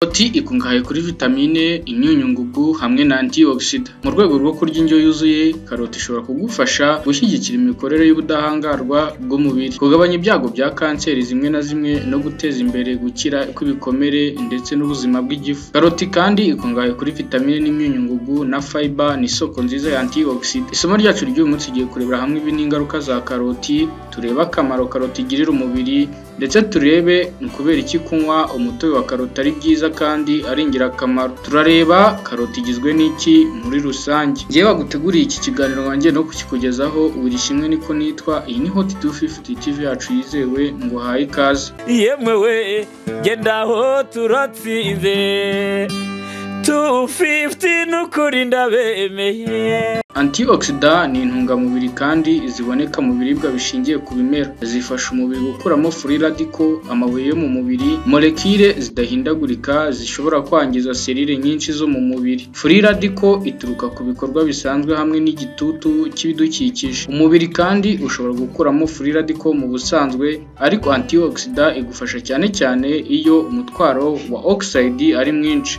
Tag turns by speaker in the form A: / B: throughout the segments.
A: Karoti ikungahaye kuri vitamine, imyunyungugu hamwe na antioxida. Mu rwego rwo kurya indyo yuzuye, karoti ishobora kugufasha gushyigikira imikorere y'ubudahangarwa bw'umubiri, kugabanya ibyago bya kanseri zimwe na zimwe no guteza imbere gukira kw'ibikomere ndetse n'ubuzima bw'igifu. Karoti kandi ikungahaye kuri vitamine n'imyunyungugu na fiber, ni isoko nziza ya antioxida. Isomo ryacu ry'uyu munsi tugiye kurebera hamwe ibi n'ingaruka za karoti, turebe akamaro karoti igirira umubiri ndetse turebe ni kubera iki kunywa umutobe wa karoti ari byiza kandi ari ingirakamaro. Turareba karoti igizwe n'iki muri rusange. Ngewe waguteguriye iki kiganiro wanjye no kukikugezaho buri kimwe niko nitwa. Iyi ni Hot 250 TV yacu yizewe, ngo haye ikaze.
B: Yemwe genda aho turatsinze 250 nukuri ndabemeye.
A: Antioxida ni intungamubiri kandi ziboneka mu biribwa bishingiye ku bimera. Zifasha umubiri gukuramo free radical, amabuye yo mu mubiri, molekile zidahindagurika zishobora kwangiza selile nyinshi zo mu mubiri. Free radical ituruka ku bikorwa bisanzwe hamwe n'igitutu cy'ibidukikije. Umubiri kandi ushobora gukuramo free radical mu busanzwe, ariko antioxida igufasha cyane cyane iyo umutwaro wa oxide ari mwinshi.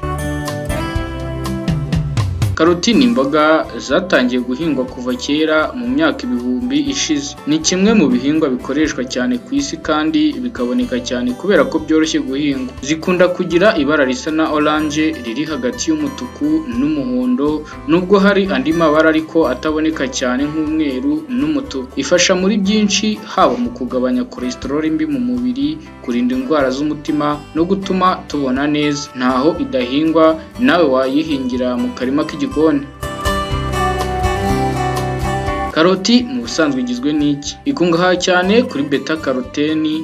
A: Karoti ni imboga zatangiye guhingwa kuva kera mu myaka ibihumbi ishize. Ni kimwe mu bihingwa bikoreshwa cyane ku isi kandi bikaboneka cyane kubera ko byoroshye guhingwa. Zikunda kugira ibara risa na orange riri hagati y'umutuku n'umuhondo, nubwo hari andi mabara ariko ataboneka cyane nk'umweru n'umutuku. Ifasha muri byinshi, haba mu kugabanya cholesterol mbi mu mubiri, kurinda indwara z'umutima no gutuma tubona neza. Ntaho idahingwa, nawe wayihingira mu karima k'igikoni. Karoti mu busanzwe igizwe n'iki? Ikungahaye cyane kuri beta carotene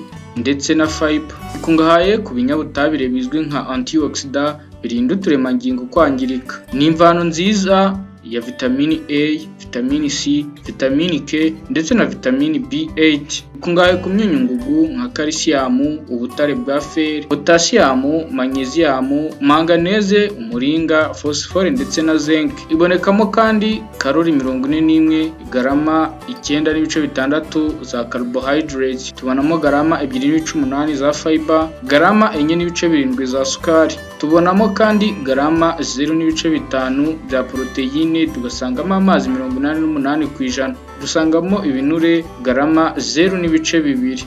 A: ndetse na fiber. Ikungahaye ku binyabutabire bizwi nka antioxida birinda uturemangingo kwangirika. Ni imvano nziza ya vitamini A, vitamini C, vitamini K ndetse na vitamini B8. Ikungahaye ku myunyungugu nka calcium, ubutare bwa fer, potassium, magnesium, manganese, umuringa, phosphore ndetse na zinc. Ibonekamo kandi kalori 41, garama 9.6 za carbohydrates. Tubonamo garama 2.8 za fiber, garama 4.7 za sukari. Tubonamo kandi garama 0.5 bya proteine, tugasangamo amazi 88%. Dusangamo ibinure garama 0.2.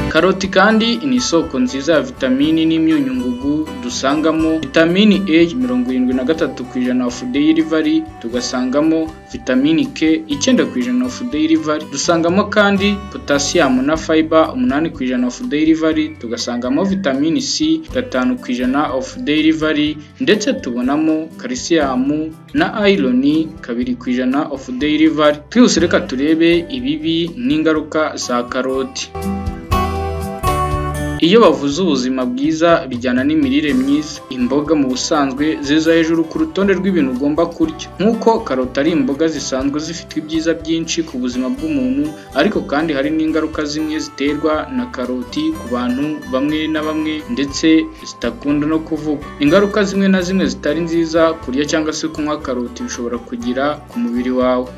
A: Karoti kandi ni isoko nziza ya vitamini n'imyunyungugu. Dusangamo vitamini A 73% of daily value, tugasangamo vitamini K 9% of daily value. Dusangamo kandi potassium na fiber 8% of daily value, tugasangamo vitamini C 5% of daily value, ndetse tubonamo calcium na iron 2% of daily value. Twese reka turebe ibibi n'ingaruka za karoti. Iyo bavuze ubuzima bwiza bijyana n'imirire myiza. Imboga mu busanzwe ziza hejuru ku rutonde rw'ibintu ugomba kurya. Nk'uko karoti ari imboga zisanzwe zifite ibyiza byinshi ku buzima bw'umuntu, ariko kandi hari n'ingaruka zimwe ziterwa na karoti ku bantu bamwe na bamwe ndetse zitakunda no kuvuga. Ingaruka zimwe na zimwe zitari nziza kurya cyangwa se kunywa karoti bishobora kugira ku mubiri wawe.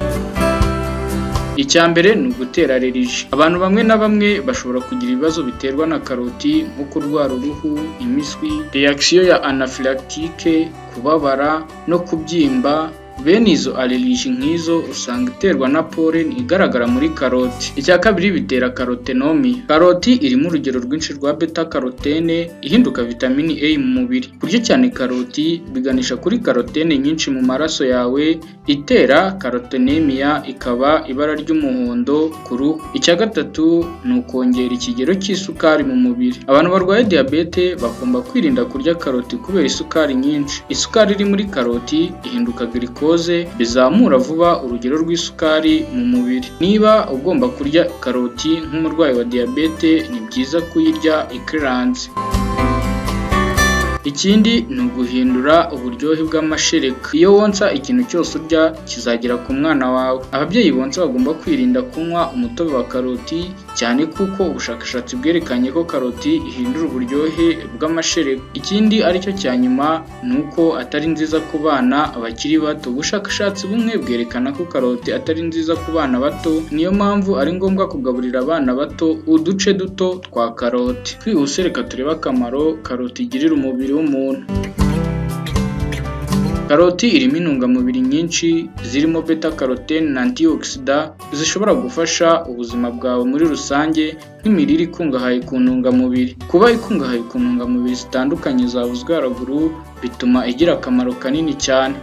A: Icyambere ni ugutera allergie. Abantu bamwe na bamwe bashobora kugira ibibazo biterwa na karoti nko kurwara uruhu, imiswi, reaction ya anaphylactique, kubabara no kubyimba. Bene izo allergie nk'izo usanga iterwa na pollen igaragara muri karoti. Icya kabiri bitera karotenomia. Karoti irimo urugero rwinshi rwa beta carotene ihinduka vitamini A mu mubiri. Kurya cyane karoti biganisha kuri karotene nyinshi mu maraso yawe, itera karotenemia ikaba ibara ry'umuhondo ku ruhu. Icya gatatu ni ukongera ikigero cy'isukari mu mubiri. Abantu barwaye diabete bagomba kwirinda kurya karoti kubera isukari nyinshi. Isukari iri muri karoti ihinduka glycose, bizamura vuba urugero rw'isukari mu mubiri. Niba ugomba kurya karoti nk'umurwayi wa diabete, ni byiza kuyirya ikaranze. Ikindi ni uguhindura uburyohe bw'amashereka. Iyo wonsa ikintu cyose urya kizagera ku mwana wawe. Ababyeyi bonsa bagomba kwirinda kunywa umutobe wa karoti cyane kuko ubushakashatsi bwerekanye ko karoti ihindura uburyohe bw'amashereka. Ikindi aricyo cya nyuma ni uko atari nziza ku bana bakiri bato. Ubushakashatsi bumwe bwerekana ko karoti atari nziza ku bana bato, niyo mpamvu ari ngombwa kugaburira abana bato uduce duto twa karoti. Twihuse reka turebe akamaro karoti igirira umubiri w'umuntu. Karoti irimo intungamubiri nyinshi zirimo beta carotene na antioxidant zishobora gufasha ubuzima bwawe muri rusange nk'imirire ikungahaye ku ntungamubiri. Kuba ikungahaye ku ntungamubiri zitandukanye zavuzwe haruguru bituma igira akamaro kanini cyane.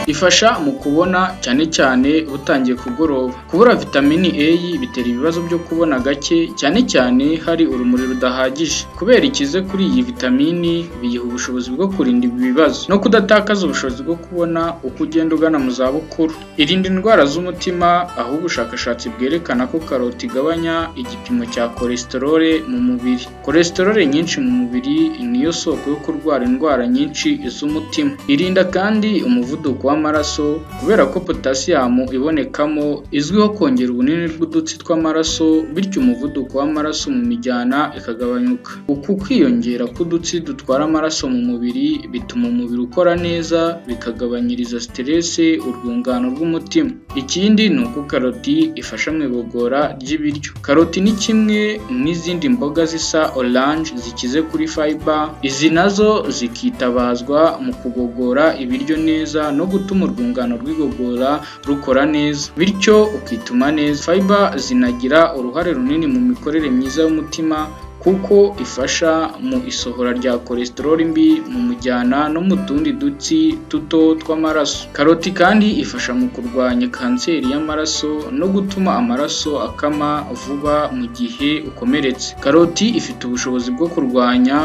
A: Ifasha mu kubona cyane cyane butangiye kugoroba. Kubura vitamini A bitera ibibazo byo kubona gake cyane cyane hari urumuri rudahagije. Kubera ikize kuri iyi vitamini biyiha ubushobozi bwo kurinda ibi bibazo no kudatakaza ubushobozi bwo kubona uko ugenda ugana mu zabukuru. Irinda indwara z'umutima, aho ubushakashatsi bwerekana ko karoti igabanya igipimo cya cholesterol mu mubiri. Cholesterol nyinshi mu mubiri niyo soko yo kurwara indwara nyinshi z'umutima. Irinda kandi umuvuduko w'amaraso kubera ko potassium ibonekamo izwiho kongera ubunini bw'udutsi tw'amaraso, bityo umuvuduko w'amaraso mu mijyana ikagabanyuka. Uku kwiyongera k'udutsi dutwara amaraso mu mubiri bituma umubiri ukora neza, bikagabanyiriza stress urwungano rw'umutima. Ikindi ni uko karoti ifasha mu igogora ry'ibiryo. Karoti ni kimwe n'izindi mboga zisa orange zikize kuri fiber. Izi nazo zikitabazwa mu kugogora ibiryo neza no gutuma urwungano rw'igogora rukora neza, bityo ukituma neza. Fiber zinagira uruhare runini mu mikorere myiza y'umutima kuko ifasha mu isohora rya cholesterol mbi mu mujyana no mu tundi dutsi tuto tw'amaraso. Karoti kandi ifasha mu kurwanya kanseri y'amaraso no gutuma amaraso akama vuba mu gihe ukomeretse. Karoti ifite ubushobozi bwo kurwanya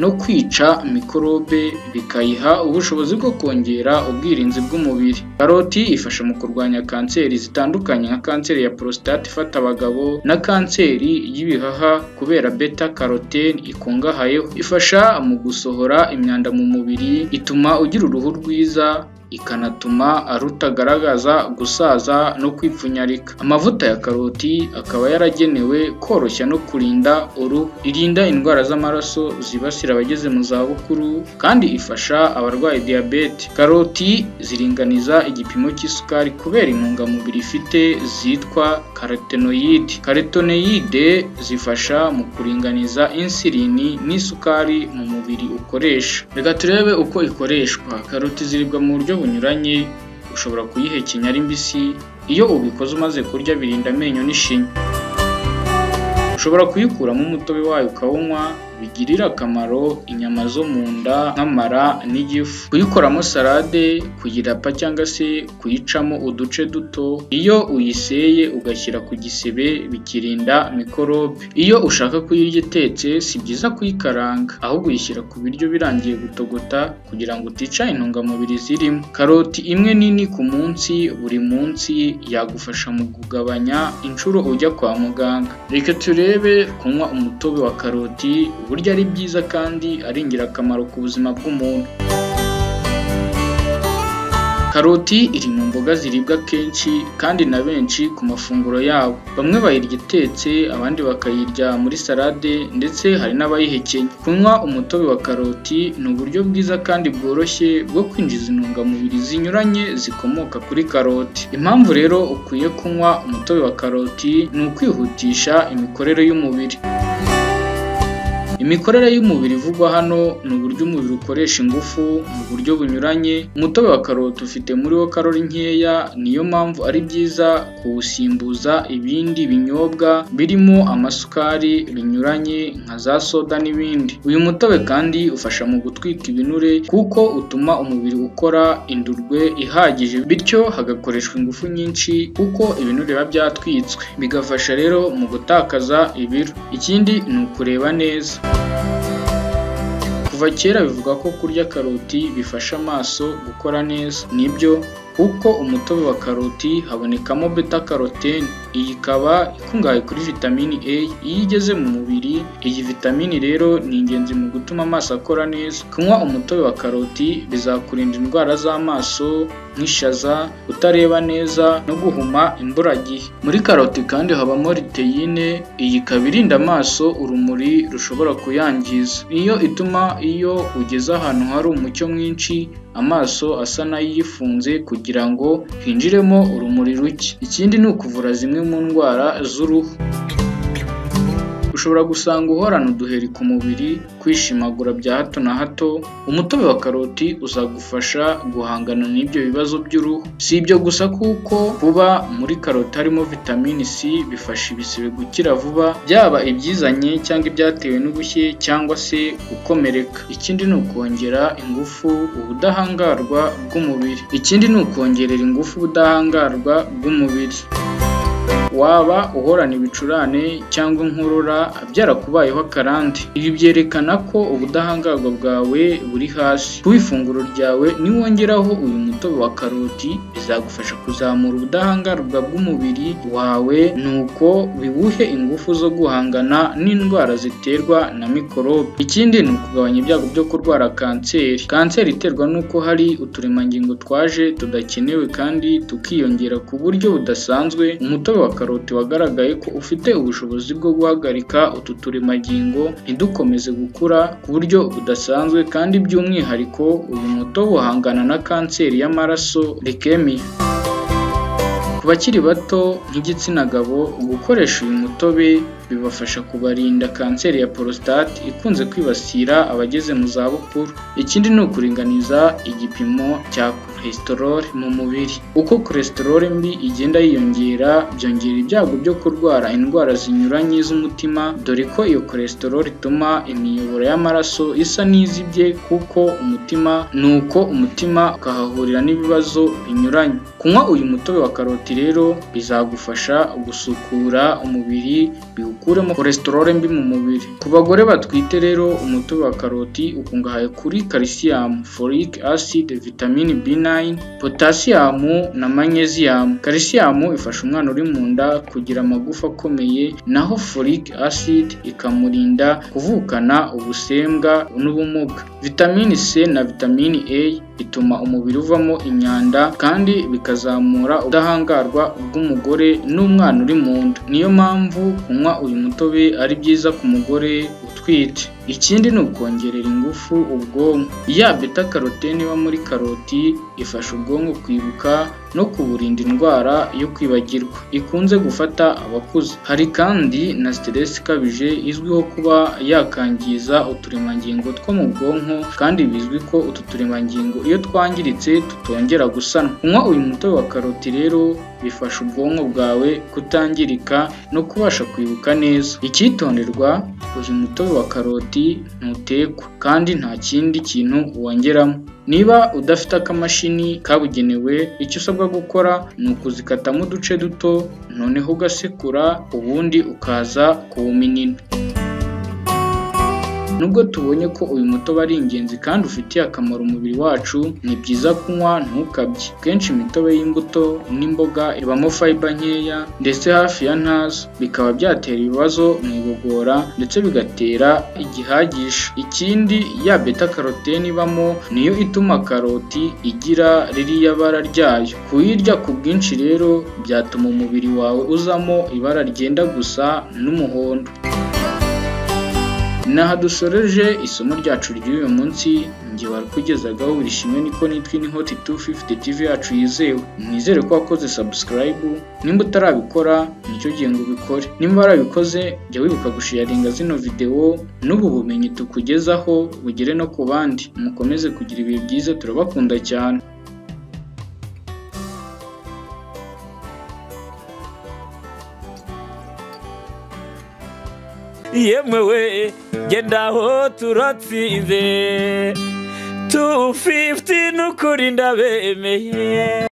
A: no kwica mikorobe, bikayiha ubushobozi bwo kongera ubwirinzi bw'umubiri. Karoti ifasha mu kurwanya kanseri zitandukanye nka kanseri ya prostate ifata abagabo na kanseri y'ibihaha kubera beta carotene ikungahayeho. Ifasha mu gusohora imyanda mu mubiri, ituma ugira uruhu rwiza, ikanatuma rutagaragaza gusaza no kwipfunyarika. Amavuta ya karoti akaba yaragenewe koroshya no kurinda uruhu. Irinda indwara z'amaraso zibasira abageze mu zabukuru kandi ifasha abarwaye diyabete. Karoti ziringaniza igipimo cy'isukari kubera intungamubiri ifite zitwa carotenoid. Carotenoid zifasha mu kuringaniza insulini n'isukari mu mubiri ukoresha. Reka turebe uko ikoreshwa. Karoti ziribwa mu buryo bunyuranye. Ushobora kuyihekenya ari mbisi, iyo ubikoze umaze kurya birinda amenyo n'ishinya. Ushobora kuyikuramo umutobe wayo ukawunywa, bigirira akamaro inyama zo mu nda nk'amara n'igifu. Kuyikoramo salade, kuyirapa cyangwa se kuyicamo uduce duto. Iyo uyiseye ugashyira ku gisebe bikirinda mikorobe. Iyo ushaka kuyirya itetse si byiza kuyikaranga, ahubwo uyishyira ku biryo birangiye gutogota kugira ngo utica intungamubiri zirimo. Karoti imwe nini ku munsi buri munsi yagufasha mu kugabanya inshuro ujya kwa muganga. Reka turebe kunywa umutobe wa karoti burya ari byiza kandi ari ingirakamaro ku buzima bw'umuntu. Karoti iri mu mboga ziribwa kenshi kandi na benshi ku mafunguro yabo. Bamwe bayirya itetse, abandi bakayirya muri salade, ndetse hari n'abayihekenya. Kunywa umutobe wa karoti ni uburyo bwiza kandi bworoshye bwo kwinjiza intungamubiri zinyuranye zikomoka kuri karoti. Impamvu rero ukwiye kunywa umutobe wa karoti ni ukwihutisha imikorere y'umubiri. Imikorere y'umubiri ivugwa hano ni uburyo umubiri ukoresha ingufu mu buryo bunyuranye. Umutobe wa karoti ufite muri wo karori nkeya, niyo mpamvu ari byiza kuwusimbuza ibindi binyobwa birimo amasukari binyuranye nka za soda n'ibindi. Uyu mutobe kandi ufasha mu gutwika ibinure kuko utuma umubiri ukora indurwe ihagije, bityo hagakoreshwa ingufu nyinshi kuko ibinure biba byatwitswe, bigafasha rero mu gutakaza ibiro. Ikindi ni ukureba neza. Kuva kera bivuga ko kurya karoti bifasha amaso gukora neza. Nibyo kuko umutobe wa karoti habonekamo beta carotene iyi ikaba ikungahaye kuri vitamini A. Iyo igeze mu mubiri, iyi vitamini rero ni ingenzi mu gutuma amaso akora neza. Kunywa umutobe wa karoti bizakurinda indwara z'amaso nk'ishaza, kutareba neza no guhuma imburagihe. Muri karoti kandi habamo liteyine, iyi ikaba irinda amaso urumuri rushobora kuyangiza. Niyo ituma iyo ugeze ahantu hari umucyo mwinshi amaso asa n'ayifunze kugira ngo hinjiremo urumuri ruke. Ikindi ni ukuvura zimwe mu ndwara z'uruhu. Ushobora gusanga uhorana uduheri ku mubiri, kwishimagura bya hato na hato. Umutobe wa karoti uzagufasha guhangana n'ibyo bibazo by'uruhu. Si ibyo gusa kuko kuba muri karoti harimo vitamini C bifasha ibisebe gukira vuba, byaba ibyizanye cyangwa ibyatewe n'ubushye cyangwa se gukomereka. Ikindi ni ukongera ingufu, ubudahangarwa bw'umubiri. Waba uhorana ibicurane cyangwa inkorora byarakubayeho akarande, ibi byerekana ko ubudahangarwa bwawe buri hasi. Ku ifunguro ryawe niwongeraho uyu mutobe wa karoti bizagufasha kuzamura ubudahangarwa bw'umubiri wawe, nuko biwuhe ingufu zo guhangana n'indwara ziterwa na mikorobe. Ikindi ni ukugabanya ibyago byo kurwara kanseri. Kanseri iterwa n'uko hari uturemangingo twaje tudakenewe kandi tukiyongera ku buryo budasanzwe. Umutobe wa karoti wagaragaye ko ufite ubushobozi bwo guhagarika utu turemangingo ntidukomeze gukura ku buryo budasanzwe, kandi by'umwihariko uyu mutobe uhangana na kanseri y'amaraso leukemia. Ku bakiri bato nk'igitsina gabo, gukoresha uyu mutobe bibafasha kubarinda kanseri ya prostate ikunze kwibasira abageze mu zabukuru. Ikindi ni ukuringaniza igipimo cya cholesterol mu mubiri. Uko cholesterol mbi igenda yiyongera, byongera ibyago byo kurwara indwara zinyuranye z'umutima, dore ko iyo cholesterol ituma imiyoboro y'amaraso isa n'izibye nuko umutima ukahahurira n'ibibazo binyuranye. Kunywa uyu mutobe wa karoti rero bizagufasha gusukura umubiri, biwukuremo cholesterol mbi mu mubiri. Ku bagore batwite rero, umutobe wa karoti ukungahaye kuri calcium, folic acid, vitamine B9, potassium na magnesium. Calcium ifasha umwana uri mu nda kugira amagufa akomeye, naho folic acid ikamurinda kuvukana ubusembwa n'ubumuga. Vitamine C na vitamine A bituma umubiri uvamo imyanda kandi bikazamura ubudahangarwa bw'umugore n'umwana uri mu nda. Niyo mpamvu kunywa uyu mutobe ari byiza ku mugore utwite. Ikindi ni ukongerera ingufu ubwonko. Ya beta carotene iba muri karoti ifasha ubwonko kwibuka no kuburinda indwara yo kwibagirwa ikunze gufata abakuze. Hari kandi na stress ikabije izwiho kuba yakangiza uturemangingo two mu bwonko, kandi bizwi ko utu turemangingo iyo twangiritse tutongera gusanwa. Kunywa uyu mutobe wa karoti rero bifasha ubwonko bwawe kutangirika no kubasha kwibuka neza. Icyitonderwa, uyu mutobe wa karoti ntutekwa kandi nta kindi kintu wongeramo. Niba udafite akamashini kabugenewe, icyo usabwa gukora ni ukuzikatamo uduce duto, noneho ugasekura, ubundi ukaza kuwuminina. Nubwo tubonye ko uyu mutobe ari ingenzi kandi ufitiye akamaro umubiri wacu, ni byiza kunywa ntukabye. Kenshi imitobe y'imbuto n'imboga ibamo fiber nkeya ndetse hafi ya ntazo, bikaba byatera ibibazo mu igogora ndetse bigatera igihagisha. Ikindi, ya beta carotene ibamo niyo ituma karoti igira ririya bara ryayo. Kuyirya ku bwinshi rero byatuma umubiri wawe uzamo ibara ryenda gusa n'umuhondo. Naha dusoreje isomo ryacu ry'uyu munsi. Njye wari kugezagaho buri shimwe niko nitwa ni Hot 250 TV yacu yizewe. Nizere ko wakoze subscribe. Nimba utarabikora nicyo gihe ngo ubikore. Nimba warabikoze, jya wibuka gusharinga zino video, n'ubu bumenyi tukugezaho bugere no ku bandi. Mukomeze kugira ibihe byiza, turabakunda cyane.
B: Yemwe we genda aho turatsinze 250 n'ukuri ndabemeye.